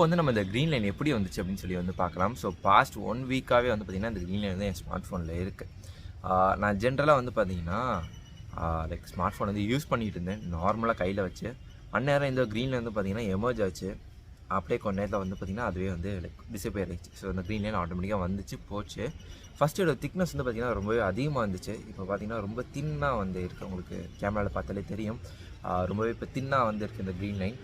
வந்து நம்ம இந்த க்ரீன் லைன் எப்படி வந்துச்சு அப்படின்னு சொல்லி வந்து பார்க்கலாம். ஸோ பாஸ்ட் 1 வீக்காகவே வந்து பார்த்திங்கன்னா இந்த க்ரீன் லைன் வந்து என் ஸ்மார்ட் ஃபோனில் இருக்குது. நான் ஜென்ரலாக வந்து பார்த்திங்கன்னா லைக் ஸ்மார்ட் ஃபோன் வந்து யூஸ் பண்ணிகிட்டு இருந்தேன் நார்மலாக கையில் வச்சு. அந்நேரம் இந்த க்ரீன் லைன் வந்து பார்த்திங்கன்னா எமர்ஜ் ஆச்சு. அப்படியே கொஞ்ச நேரத்தில் வந்து பார்த்திங்கன்னா அதுவே வந்து லைக் டிஸப்பியர் ஆகிடுச்சு. ஸோ இந்த க்ரீன் லைன் ஆட்டோமேட்டிக்காக வந்துச்சு போச்சு. ஃபஸ்ட்டு இதோட திக்னஸ் வந்து பார்த்திங்கன்னா ரொம்பவே அதிகமாக இருந்துச்சு. இப்போ பார்த்திங்கன்னா ரொம்ப தின்னாக வந்து இருக்குது. உங்களுக்கு கேமராவில் பார்த்தாலே தெரியும். ரொம்பவே இப்போ தின்னாக வந்து இருக்குது இந்த க்ரீன் லைன்.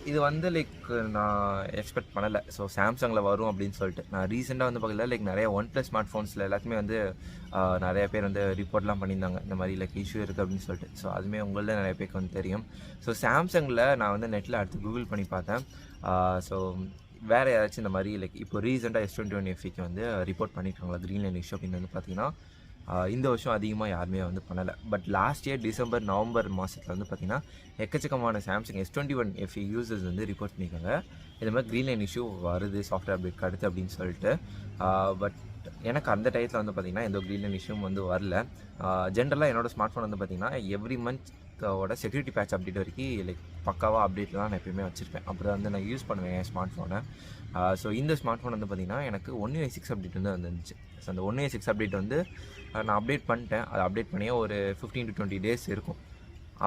இது வந்து லைக் நான் எக்ஸ்பெக்ட் பண்ணலை. ஸோ சாம்சங்கில் வரும் அப்படின்னு சொல்லிட்டு நான் ரீசெண்டாக வந்து பார்க்கல. லைக் நிறைய OnePlus ஸ்மார்ட் ஃபோன்ஸில் எல்லாத்துமே வந்து நிறைய பேர் வந்து ரிப்போர்ட்லாம் பண்ணியிருந்தாங்க இந்த மாதிரி லைக் இஷ்யூ இருக்குது அப்படின்னு சொல்லிட்டு. ஸோ அதுவுமே உங்களில் நிறைய பேருக்கு வந்து தெரியும். ஸோ சாம்சங்கில் நான் வந்து நெட்டில் அடுத்து கூகுள் பண்ணி பார்த்தேன். ஸோ வேறு யாராச்சும் இந்த மாதிரி லைக் இப்போ ரீசெண்டாக S21 FEக்கு வந்து ரிப்போர்ட் பண்ணியிருக்காங்களா க்ரீன் லைன் இஷ்யூ அப்படின்னு வந்து பார்த்தீங்கன்னா இந்த வருஷம் அதிகமாக யாருமே வந்து பண்ணலை. But last year December November மாதத்தில் வந்து பார்த்திங்கன்னா எக்கச்சக்கமான சாம்சங் S21 FE யூசர்ஸ் வந்து ரிப்போர்ட் பண்ணியிருக்காங்க. இது மாதிரி க்ரீன் லைன் இஷ்யூ வருது சாஃப்ட்வேர் அப்டேட் அடுத்து அப்படின்னு சொல்லிட்டு. பட் எனக்கு அந்த டயத்தில் வந்து பார்த்திங்கன்னா எந்த க்ரீன் லைன் இஷ்யூவும் வந்து வரல. ஜென்ரலாக என்னோடய ஸ்மார்ட் ஃபோன் வந்து பார்த்திங்கன்னா எவ்ரி மந்த்தோட செக்யூரிட்டி பேட்ச் அப்டேட் வரைக்கும் லைக் பக்காவாக அப்டேட் தான் நான் எப்பயுமே வச்சுருப்பேன். அப்படி வந்து நான் யூஸ் பண்ணுவேன் என் ஸ்மார்ட் ஃபோனை. ஸோ இந்த ஸ்மார்ட் ஃபோன் வந்து பார்த்திங்கன்னா எனக்கு 1UI6 அப்டேட் வந்து வந்துருந்துச்சு. ஸோ அந்த 1UI6 அப்டேட் வந்து நான் அப்டேட் பண்ணிட்டேன். அதை அப்டேட் பண்ணியே ஒரு 15 to 20 days இருக்கும்.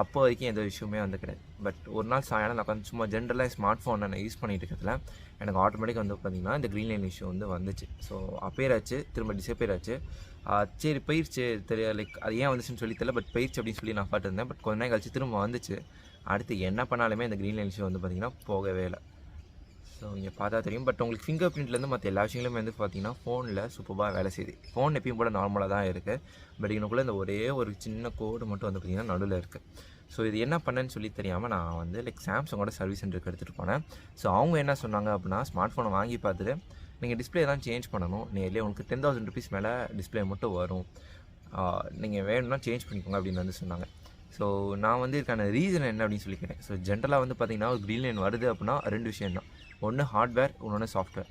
அப்போ வரைக்கும் எந்த இஷ்யூமே வந்து கிடையாது. பட் ஒரு நாள் சாயங்காலம் நான் உட்காந்து சும்மா ஜென்ரலாக ஸ்மார்ட் ஃபோனை நான் யூஸ் பண்ணிட்டு இருக்கிறதுல எனக்கு ஆட்டோமேட்டிக்காக வந்து பார்த்திங்கன்னா இந்த க்ரீன் லைன் இஷ்யூ வந்து வந்துச்சு. ஸோ அப்பேர் ஆச்சு, திரும்ப டிஸப்பியர் ஆச்சு. சரி போயிடுச்சு தெரிய லைக் அது ஏன் வந்துச்சுன்னு சொல்லி தெரியல. பட் போயிடுச்சு அப்படின்னு சொல்லி நான் பார்த்துருந்தேன். பட் கொஞ்ச நேரம் கழிச்சு திரும்ப வந்துச்சு. அடுத்து என்ன பண்ணாலுமே இந்த க்ரீன் லைன் இஷ்யூ வந்து பார்த்திங்கன்னா போகவே இல்லை. ஸோ இங்கே பார்த்தா தெரியும். பட் உங்களுக்கு ஃபிங்கர் பிரிண்ட்லேருந்து மற்ற எல்லா விஷயங்களுமே வந்து பார்த்திங்கன்னா ஃபோனில் சூப்பராக வேலை செய்யுது. ஃபோன் எப்பயும் கூட நார்மலாக தான் இருக்குது. பட் எனக்குள்ளே இந்த ஒரே ஒரு சின்ன கோடு மட்டும் வந்து பார்த்திங்கன்னா நடுவில் இருக்குது. ஸோ இது என்ன பண்ணேன்னு சொல்லி தெரியாமல் நான் வந்து லைக் சாம்சங்கோட சர்வீஸ் சென்டருக்கு எடுத்துகிட்டு போனேன். ஸோ அவங்க என்ன சொன்னாங்க அப்படின்னா ஸ்மார்ட் ஃபோனை வாங்கி பார்த்துட்டு நீங்கள் டிஸ்பிளே தான் சேஞ்ச் பண்ணணும். நேர்லேயே உங்களுக்கு 10,000 rupees மேலே டிஸ்பிளே மட்டும் வரும். நீங்கள் வேணும்னா சேஞ்ச் பண்ணிக்கோங்க அப்படின்னு வந்து சொன்னாங்க. ஸோ நான் வந்து இதுக்கான ரீசன் என்ன அப்படின்னு சொல்லி கேட்டேன். ஸோ ஜென்ரலாக வந்து பார்த்திங்கன்னா ஒரு க்ரீன் லைன் வருது அப்படின்னா 2 விஷயம் தான். ஒன்று ஹார்ட்வேர், இன்னொன்று சாஃப்ட்வேர்.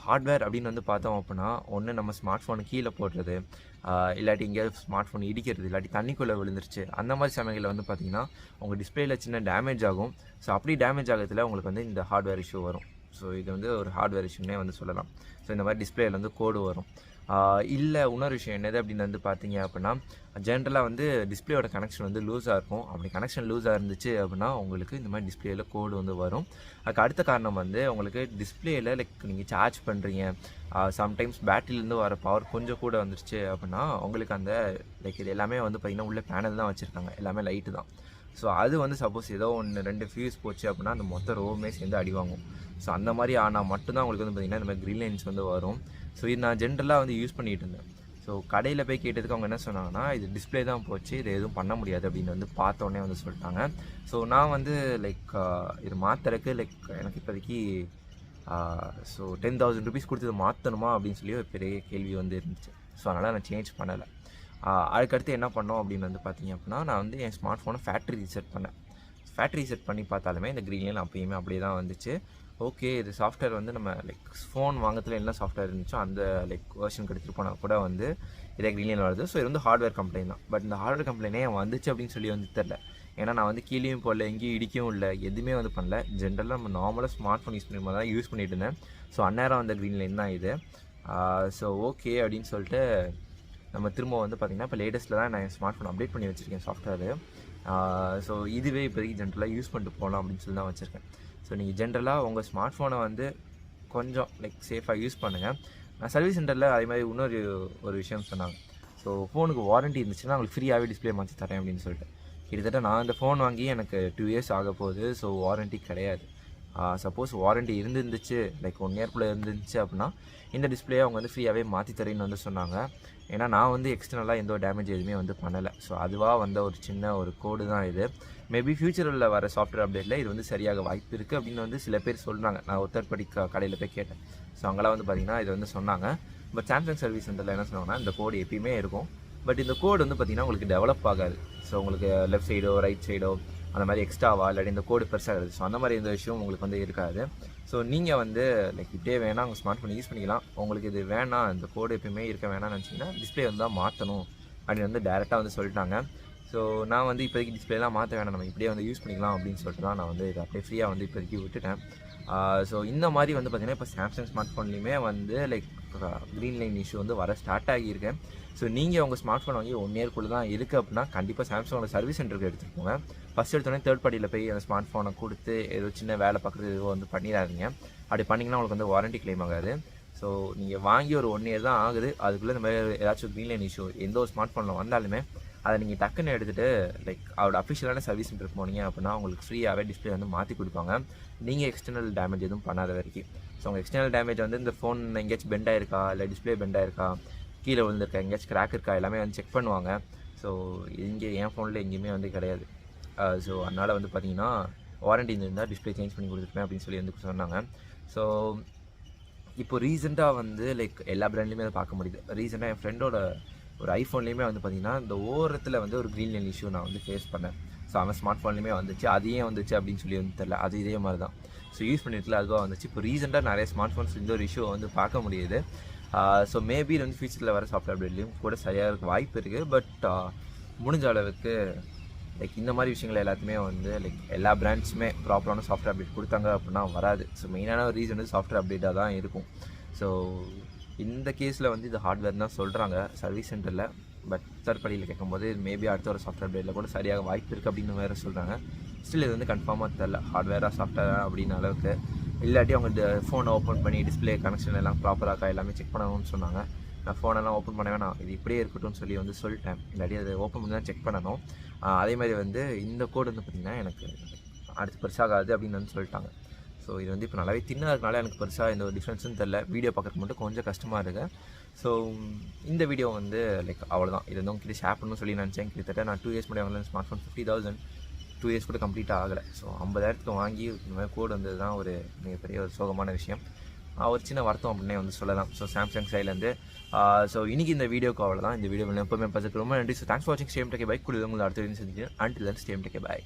ஹார்ட்வேர் அப்படின்னு வந்து பார்த்தோம் அப்படின்னா ஒன்று நம்ம ஸ்மார்ட் ஃபோனை கீழே போடுறது, இல்லாட்டி எங்கேயாவது ஸ்மார்ட் ஃபோன் இடிக்கிறது, இல்லாட்டி தண்ணிக்குள்ளே விழுந்துருச்சு அந்த மாதிரி சமயங்களில் வந்து பார்த்திங்கன்னா உங்கள் டிஸ்பிளேயில் சின்ன டேமேஜ் ஆகும். ஸோ அப்படி டேமேஜ் ஆகிறதுல உங்களுக்கு வந்து இந்த ஹார்ட்வேர் இஷ்யூ வரும். ஸோ இது வந்து ஒரு ஹார்ட்வேர் இஷ்யூன்னே வந்து சொல்லலாம். ஸோ இந்த மாதிரி டிஸ்பிளேயில் வந்து கோடு வரும். இல்லை இன்னொரு விஷயம் என்னது அப்படின்னு வந்து பார்த்தீங்க அப்படின்னா ஜென்ரலாக வந்து டிஸ்பிளேயோட கனெக்ஷன் வந்து லூஸாக இருக்கும். அப்படி கனெக்ஷன் லூஸாக இருந்துச்சு அப்படின்னா உங்களுக்கு இந்த மாதிரி டிஸ்பிளேயில் கோடு வந்து வரும். அதுக்கு அடுத்த காரணம் வந்து உங்களுக்கு டிஸ்பிளேயில் லைக் நீங்கள் சார்ஜ் பண்ணுறீங்க, சம்டைம்ஸ் பேட்டரியிலேருந்து வர பவர் கொஞ்சம் கூட வந்துருச்சு அப்படின்னா உங்களுக்கு அந்த லைக் இது எல்லாமே வந்து பார்த்திங்கன்னா உள்ள பேனல் தான் வச்சுருக்காங்க, எல்லாமே லைட்டு தான். ஸோ அது வந்து சப்போஸ் ஏதோ 1-2 ஃபியூஸ் போச்சு அப்படின்னா அந்த மொத்த ரோவுமே சேர்ந்து அடி வாங்கும். ஸோ அந்த மாதிரி ஆனால் மட்டும்தான் உங்களுக்கு வந்து பார்த்திங்கன்னா இந்த மாதிரி க்ரீன் லைன்ஸ் வந்து வரும். ஸோ இது நான் ஜென்ரலாக வந்து யூஸ் பண்ணிகிட்டு இருந்தேன். ஸோ கடையில் போய் கேட்டதுக்கு அவங்க என்ன சொன்னாங்கன்னா இது டிஸ்பிளே தான் போச்சு, இது எதுவும் பண்ண முடியாது அப்படின்னு வந்து பார்த்தோன்னே வந்து சொல்லிட்டாங்க. ஸோ நான் வந்து லைக் இது மாற்றுறதுக்கு லைக் எனக்கு இப்போதைக்கு ஸோ 10,000 rupees கொடுத்து இதை மாற்றணுமா அப்படின்னு சொல்லி ஒரு பெரிய கேள்வி வந்து இருந்துச்சு. ஸோ அதனால் நான் சேஞ்ச் பண்ணலை. அதுக்கடுத்து என்ன பண்ணோம் அப்படின்னு வந்து பார்த்தீங்க அப்படின்னா நான் வந்து என் ஸ்மார்ட் ஃபோனை ஃபேக்ட்ரி ரீசெட் பண்ணேன். ஃபேக்ட்ரி ரீசெட் பண்ணி பார்த்தாலுமே இந்த க்ரீன் லைன் அப்பயுமே அப்படியே தான் வந்துச்சு. ஓகே இது சாஃப்ட்வேர் வந்து நம்ம லைக் ஃபோன் வாங்கத்தில் என்ன சாஃப்ட்வேர் இருந்துச்சோ அந்த லைக் வெர்ஷன் எடுத்துகிட்டு போனால் கூட வந்து இதே க்ரீன் லைன் வருது. ஸோ இது வந்து ஹார்ட்வேர் கம்ப்ளைண்ட் தான். பட் இந்த ஹார்ட்வேர் கம்ப்ளைண்டே வந்துச்சு அப்படின்னு சொல்லி வந்து தெரில. ஏன்னா நான் வந்து கீழேயும் போடல, எங்கேயும் இடிக்கவும் இல்லை, எதுவுமே வந்து பண்ணல. ஜென்ரலாக நம்ம நார்மலாக ஸ்மார்ட் ஃபோன் யூஸ் பண்ணி தான் யூஸ் பண்ணிட்டு இருந்தேன். ஸோ அந்நேரம் வந்த க்ரீன் லைன் தான் இது. ஸோ ஓகே அப்படின்னு சொல்லிட்டு நம்ம திரும்ப வந்து பார்த்திங்கன்னா இப்போ லேட்டஸ்ட்டில் தான் நான் என் ஸ்மார்ட் ஃபோன் அப்டேட் பண்ணி வச்சுருக்கேன் சாஃப்ட்வேரு. ஸோ இதுவே இப்போதைக்கு ஜென்ரலாக யூஸ் பண்ணிட்டு போகலாம் அப்படின்னு சொல்லி தான் வச்சுருக்கேன். ஸோ நீங்கள் ஜென்ரலாக உங்கள் ஸ்மார்ட் ஃபோனை வந்து கொஞ்சம் லைக் சேஃபாக யூஸ் பண்ணுங்கள். நான் சர்வீஸ் சென்டரில் அதே மாதிரி இன்னொரு ஒரு விஷயம் சொன்னாங்க. ஸோ ஃபோனுக்கு வாரண்ட்டி இருந்துச்சுன்னா உங்களுக்கு ஃப்ரீயாகவே டிஸ்பிளே மாற்றி தரேன் அப்படின்னு சொல்லிட்டு. கிட்டத்தட்ட நான் இந்த ஃபோன் வாங்கி எனக்கு 2 years ஆக போகுது. ஸோ வாரண்ட்டி கிடையாது. சப்போஸ் வாரண்ட்டி இருந்துச்சு லைக் 1 yearக்குள்ளே இருந்துச்சு அப்படின்னா இந்த டிஸ்பிளே அவங்க வந்து ஃப்ரீயாகவே மாற்றி தரேன்னு வந்து சொன்னாங்க. ஏன்னா நான் வந்து எக்ஸ்டர்னலாக எந்த டேமேஜ் எதுவுமே வந்து பண்ணலை. ஸோ அதுவாக வந்த ஒரு சின்ன ஒரு கோடு தான் இது. மேபி ஃப்யூச்சரில் வர சாஃப்ட்வேர் அப்டேட்டில் இது வந்து சரியாக வாய்ப்பு இருக்குது அப்படின்னு வந்து சில பேர் சொல்கிறாங்க. நான் ஒருத்தர்படி கடையில் போய் கேட்டேன். ஸோ அங்கெல்லாம் வந்து பார்த்திங்கன்னா இது வந்து சொன்னாங்க. பட் சாம்சங் சர்வீஸ் சென்டரில் என்ன சொன்னாங்கன்னா இந்த கோடு எப்பயுமே இருக்கும். பட் இந்த கோடு வந்து பார்த்திங்கன்னா உங்களுக்கு டெவலப் ஆகாது. ஸோ உங்களுக்கு லெஃப்ட் சைடோ ரைட் சைடோ அந்த மாதிரி எக்ஸ்ட்ராவா இல்லாட்டி இந்த கோடு பெருசாகுது. ஸோ அந்த மாதிரி எந்த விஷயம் உங்களுக்கு வந்து இருக்காது. ஸோ நீங்கள் வந்து லைக் இப்படியே வேணால் உங்கள் ஸ்மார்ட் ஃபோன் யூஸ் பண்ணிக்கலாம். உங்களுக்கு இது வேணாம், இந்த கோடு எப்பயுமே இருக்க வேணாம்னு நினச்சிங்கன்னா டிஸ்பிளே வந்து தான் மாற்றணும் அப்படின்னு வந்து டேரெக்டாக வந்து சொல்லிட்டாங்க. ஸோ நான் வந்து இப்போதைக்கு டிஸ்பிளேலாம் மாற்ற வேணாம், நம்ம இப்படியே வந்து யூஸ் பண்ணிக்கலாம் அப்படின்னு சொல்லிட்டு தான் நான் வந்து இதை அப்படியே ஃப்ரீயாக வந்து இப்போதைக்கு விட்டுட்டேன். ஸோ இந்த மாதிரி வந்து பார்த்திங்கன்னா இப்போ சாம்சங் ஸ்மார்ட் ஃபோன்லேயுமே வந்து லைக் க்ரீன் லைன் இஷ்யூ வந்து வர ஸ்டார்ட் ஆகியிருக்கேன். ஸோ நீங்கள் உங்கள் ஸ்மார்ட் ஃபோன் வாங்கி 1 இயர்க்குள்ளே தான் இருக்குது அப்படின்னா கண்டிப்பாக சாம்சங்கோட சர்வீஸ் சென்டருக்கு எடுத்துகிட்டு போங்க. ஃபஸ்ட் எடுத்தோடனே தேர்ட் பார்ட்டியில் போய் அந்த ஸ்மார்ட் ஃபோனை கொடுத்து ஏதோ சின்ன வேலை பார்க்குறது ஏதோ வந்து பண்ணிடாதீங்க. அப்படி பண்ணிங்கன்னா உங்களுக்கு வந்து வாரண்ட்டி கிளைம் ஆகாது. ஸோ நீங்கள் வாங்கி ஒரு 1 இயர் தான் ஆகுது, அதுக்குள்ளே இந்த மாதிரி ஏதாச்சும் க்ரீன் லைன் இஷ்யூ எந்த ஒரு ஸ்மார்ட் ஃபோனில் வந்தாலுமே அதை நீங்கள் டக்குன்னு எடுத்துகிட்டு லைக் அவரோட அஃபிஷியலான சர்வீஸ் சென்டருக்கு போனீங்க அப்படின்னா உங்களுக்கு ஃப்ரீயாகவே டிஸ்பிளே வந்து மாற்றி கொடுப்பாங்க, நீங்கள் எக்ஸ்டர்னல் டேமேஜ் எதுவும் பண்ணாத வரைக்கும். ஸோ உங்கள் எக்ஸ்டர்னல் டேமேஜ் வந்து இந்த ஃபோன் எங்கேயாச்சும் பெண்ட் ஆயிருக்கா, இல்லை டிஸ்பிளே பெண்ட் ஆயிருக்கா, கீழே விழுந்திருக்கா, எங்கேயாச்சும் கிராக் இருக்கா, எல்லாமே வந்து செக் பண்ணுவாங்க. ஸோ இங்கே என் ஃபோனில் எங்கேயுமே வந்து கிடையாது. ஸோ அதனால் வந்து பார்த்தீங்கன்னா வாரண்ட்டி இருந்தால் டிஸ்பிளே சேஞ்ச் பண்ணி கொடுத்துருப்பேன் அப்படின்னு சொல்லி வந்து சொன்னாங்க. ஸோ இப்போ ரீசெண்டாக வந்து லைக் எல்லா பிராண்ட்லேயுமே அதை பார்க்க முடியுது. ரீசெண்டாக என் ஃப்ரெண்டோட ஒரு ஐஃபோன்லேயுமே வந்து பார்த்திங்கன்னா இந்த ஓரத்தில் வந்து ஒரு க்ரீன் லைன் இஷ்யூ நான் வந்து ஃபேஸ் பண்ணேன். ஸோ அவன் ஸ்மார்ட் ஃபோன்லேயுமே வந்துச்சு, அது ஏன் வந்துச்சு அப்படின்னு சொல்லி வந்து தெரில, அது இதே மாதிரி தான். ஸோ யூஸ் பண்ணிட்டுல அதுவாக வந்துச்சு. இப்போ ரீசெண்டாக நிறைய ஸ்மார்ட் ஃபோன்ஸ் இந்த ஒரு இஷ்யூவை வந்து பார்க்க முடியுது. ஸோ மேபி வந்து ஃபியூச்சரில் வர சாஃப்ட்வேர் அப்டேட்லேயும் கூட சரியாக இருக்க வாய்ப்பு இருக்குது. பட் முடிஞ்ச அளவுக்கு லைக் இந்த மாதிரி விஷயங்கள் எல்லாத்தையுமே வந்து லைக் எல்லா பிராண்ட்ஸுமே ப்ராப்பரான சாஃப்ட்வேர் அப்டேட் கொடுத்தாங்க அப்படின்னா வராது. ஸோ மெயினான ஒரு ரீசன் வந்து சாஃப்ட்வேர் அப்டேட்டாக தான் இருக்கும். ஸோ இந்த கேஸில் வந்து இது ஹார்ட்வேர் தான் சொல்கிறாங்க சர்வீஸ் சென்டரில். பட் தேர்ட் பார்ட்டியில் கேட்கும்போது மேபி அடுத்த ஒரு சாஃப்ட்வேர் அப்டேட்டில் கூட சரியாக வாய்ப்பு இருக்குது அப்படின்னு வேறு சொல்கிறாங்க. ஸ்டில் இது வந்து கன்ஃபார்மாக தெரில ஹார்ட்வேராக சாஃப்ட்வேராக அப்படின்னு அளவுக்கு. இல்லாட்டி அவங்க ஃபோனை ஓப்பன் பண்ணி டிஸ்பிளே கனெக்ஷன் எல்லாம் ப்ராப்பராக எல்லாமே செக் பண்ணணும்னு சொன்னாங்க. நான் ஃபோனெல்லாம் ஓப்பன் பண்ண வேணாம், இது இப்படியே இருக்கட்டும்னு சொல்லி வந்து சொல்லிட்டேன். இல்லாட்டி அதை ஓப்பன் பண்ணி தான் செக் பண்ணணும். அதேமாதிரி வந்து இந்த கோடு வந்து பார்த்திங்கன்னா எனக்கு அடுத்து பெருசாகாது அப்படின்னு வந்து சொல்லிட்டாங்க. ஸோ இது வந்து இப்போ நல்லாவே தின்னாக இருக்கனால எனக்கு பெருசாக எந்த ஒரு டிஃப்ரென்ஸும் தெரில. வீடியோ பார்க்குறதுக்கு மட்டும் கொஞ்சம் கஷ்டமாக இருக்குது. ஸோ இந்த வீடியோ வந்து லைக் அவ்வளோதான். இது வந்து உங்ககிட்ட ஷேர் பண்ணணும்னு சொல்லி நினச்சேன். கிட்டத்தட்ட நான் 2 இயர்ஸ் முன்னாடி வாங்கின ஸ்மார்ட் ஃபோன் 50,000 2 இயர்ஸ் கூட கம்ப்ளீட்டாக ஆகலை. ஸோ 50,000 வாங்கி இந்த மாதிரி கோடு வந்தது தான் ஒரு மிகப்பெரிய ஒரு சோகமான விஷயம், ஒரு சின்ன வருத்தம் அப்படின்னே வந்து சொல்லலாம். ஸோ சாம்சங் சைட்லேருந்து ஸோ இன்றைக்கி இந்த வீடியோக்கு அவ்வளோதான். இந்த வீடியோ எப்போவுமே பார்த்துட்டு ரொம்ப நன்றி. ஸோ தேங்க்ஸ் ஃபார் வாட்சிங். Stay take bye. கூட உங்களை அடுத்த வீடியோ செஞ்சுட்டு until then stay take by.